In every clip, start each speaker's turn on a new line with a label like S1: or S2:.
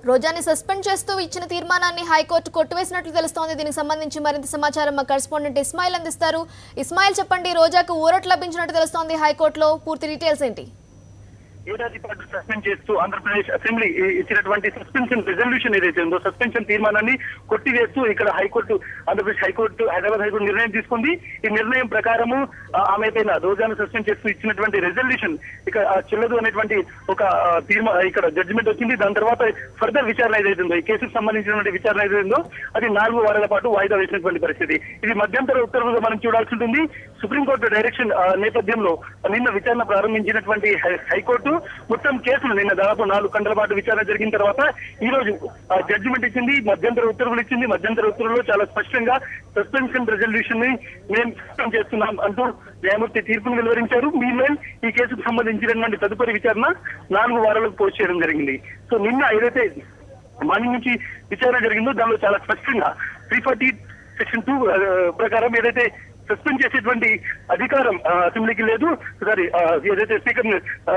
S1: రోజాని suspend చేస్తూ ఇచ్చిన తీర్మానాన్ని హైకోర్టు కొట్టివేసినట్లు తెలుస్తోంది. దీనికి సంబంధించి మరింత సమాచారం మా కరెస్పాండెంట్ ఇస్మాయిల్ అందిస్తారు. ఇస్మాయిల్ చెప్పండి, రోజాకు ఊరట లభించినట్టు తెలుస్తోంది. హైకోర్టులో పూర్తి డీటెయిల్స్ ఏంటి?
S2: ఏడాది పాటు సస్పెండ్ చేస్తూ ఆంధ్రప్రదేశ్ అసెంబ్లీ ఇచ్చినటువంటి సస్పెన్షన్ రెజల్యూషన్ ఏదైతే ఉందో సస్పెన్షన్ తీర్మానాన్ని కొట్టివేస్తూ ఇక్కడ high court Andhra Pradesh high court Hyderabad high court నిర్ణయం తీసుకుంది. ఈ నిర్ణయం ప్రకారము ఆమె పైన రోజాను సస్పెండ్ చేస్తూ ఇచ్చినటువంటి రెజల్యూషన్ ఇక్కడ చెల్లదు అనేటువంటి ఒక ఇక్కడ జడ్జిమెంట్ వచ్చింది. దాని తర్వాత ఫర్దర్ విచారణ ఏదైతే ఉందో ఈ కేసుకు సంబంధించినటువంటి విచారణ ఏదైతే ఉందో అది 4 వారాల పాటు వాయిదా వేసినటువంటి పరిస్థితి. ఇది మధ్యంతర ఉత్తర్వులుగా మనం చూడాల్సి ఉంటుంది. సుప్రీంకోర్టు డైరెక్షన్ నేపథ్యంలో నిన్న విచారణ ప్రారంభించినటువంటి హైకోర్టు మొత్తం కేసులు నిన్న దాదాపు 4 గంటల పాటు విచారణ జరిగిన తర్వాత ఈ రోజు జడ్జిమెంట్ ఇచ్చింది, మధ్యంతర ఉత్తర్వులు ఇచ్చింది. మధ్యంతర ఉత్తర్వుల్లో చాలా స్పష్టంగా సస్పెన్షన్ రెజల్యూషన్ ని మేము సస్పెండ్ చేస్తున్నాం అంటూ న్యాయమూర్తి తీర్పును వెలువరించారు. మీన్వైల్ ఈ కేసుకు సంబంధించినటువంటి తదుపరి విచారణ 4 వారాలకు పోస్ట్ చేయడం జరిగింది. సో నిన్న ఏదైతే మార్నింగ్ నుంచి విచారణ జరిగిందో దానిలో చాలా స్పష్టంగా 340 సెక్షన్ 2 ప్రకారం ఏదైతే సస్పెండ్ చేసేటువంటి అధికారం అసెంబ్లీకి లేదు. సారీ, ఏదైతే స్పీకర్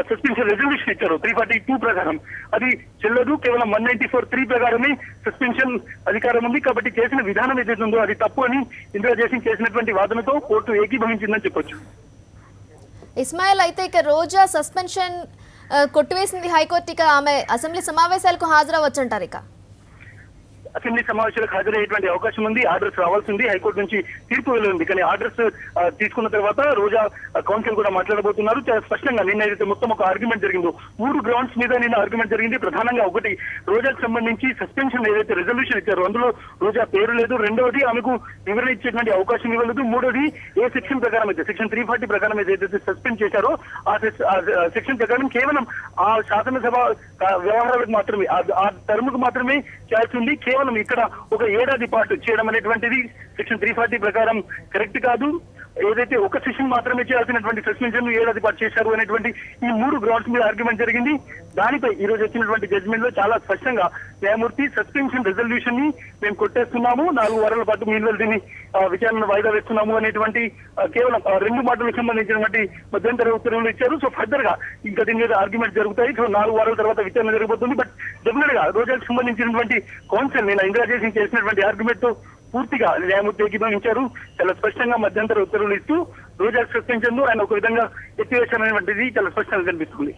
S2: సస్పెన్షన్ రెజల్యూషన్ ఇచ్చారో 342 ప్రకారం అది చెల్లదు. కేవలం 194(3) ప్రకారమే సస్పెన్షన్ అధికారం ఉంది. కాబట్టి చేసిన విధానం ఏదైతే ఉందో అది తప్పు అని ఇందిరా జయసింగ్ చేసినటువంటి వాదనతో కోర్టు ఏకీభవించిందని చెప్పొచ్చు.
S1: ఇస్మాయిల్, అయితే ఇక రోజా సస్పెన్షన్ కొట్టివేసింది హైకోర్టు. ఇక ఆమె అసెంబ్లీ సమావేశాలకు హాజరవచ్చంటారు. ఇక
S2: అసెంబ్లీ సమావేశాలకు హాజరయ్యేటువంటి అవకాశం ఉంది. ఆర్డర్స్ రావాల్సింది. హైకోర్టు నుంచి తీర్పు వెళ్ళింది. కానీ ఆర్డర్స్ తీసుకున్న తర్వాత రోజా కౌన్సిల్ కూడా మాట్లాడబోతున్నారు. చాలా స్పష్టంగా నిన్న ఏదైతే మొత్తం ఒక ఆర్గ్యుమెంట్ జరిగిందో 3 గ్రౌండ్స్ మీద నిన్న ఆర్గ్యుమెంట్ జరిగింది. ప్రధానంగా ఒకటి, రోజాకు సంబంధించి సస్పెన్షన్ ఏదైతే రెజల్యూషన్ ఇచ్చారో అందులో రోజా పేరు లేదు. రెండవది, ఆమెకు వివరణ ఇచ్చేటువంటి అవకాశం ఇవ్వలేదు. మూడోది, ఏ సెక్షన్ ప్రకారం అయితే సెక్షన్ 340 ప్రకారం ఏదైతే సస్పెండ్ చేశారో ఆ సెక్షన్ ప్రకారం కేవలం ఆ శాసనసభ వ్యవహారాలకు మాత్రమే ఆ టర్మ్ కు మాత్రమే చేయాల్సి ఉంది. కేవలం ఇక్కడ ఒక ఏడాది పాటు చేయడం అనేటువంటిది సెక్షన్ 340 ప్రకారం కరెక్ట్ కాదు. ఏదైతే ఒక సెషన్ మాత్రమే చేయాల్సినటువంటి సస్పెన్షన్ ఏడాది పాటు చేశారు అనేటువంటి ఈ 3 గ్రౌండ్స్ మీద ఆర్గ్యుమెంట్ జరిగింది. దానిపై ఈ రోజు వచ్చినటువంటి జడ్జిమెంట్ లో చాలా స్పష్టంగా న్యాయమూర్తి సస్పెన్షన్ రెజల్యూషన్ ని మేము కొట్టేస్తున్నాము, 4 వారాల పాటు మీరు దీన్ని విచారణ వాయిదా వేస్తున్నాము అనేటువంటి కేవలం 2 మాటలకు సంబంధించినటువంటి మధ్యంతర ఉత్తర్వులు ఇచ్చారు. సో ఫర్దర్ గా ఇంకా దీని మీద ఆర్గ్యుమెంట్ జరుగుతాయి. సో 4 వారాల తర్వాత విచారణ జరగబోతుంది. బట్ డెఫినెట్ గా రోజాకు సంబంధించినటువంటి కౌన్సిల్ నేను ఇందిరా జయసింగ్ చేసినటువంటి ఆర్గ్యుమెంట్ తో పూర్తిగా న్యాయమూర్తి ఏకీభవించారు. చాలా స్పష్టంగా మధ్యంతర ఉత్తర్వులు ఇస్తూ రోజా సస్పెన్షన్ ఆయన ఒక విధంగా ఎత్తివేశారనేటువంటిది చాలా స్పష్టంగా కనిపిస్తుంది.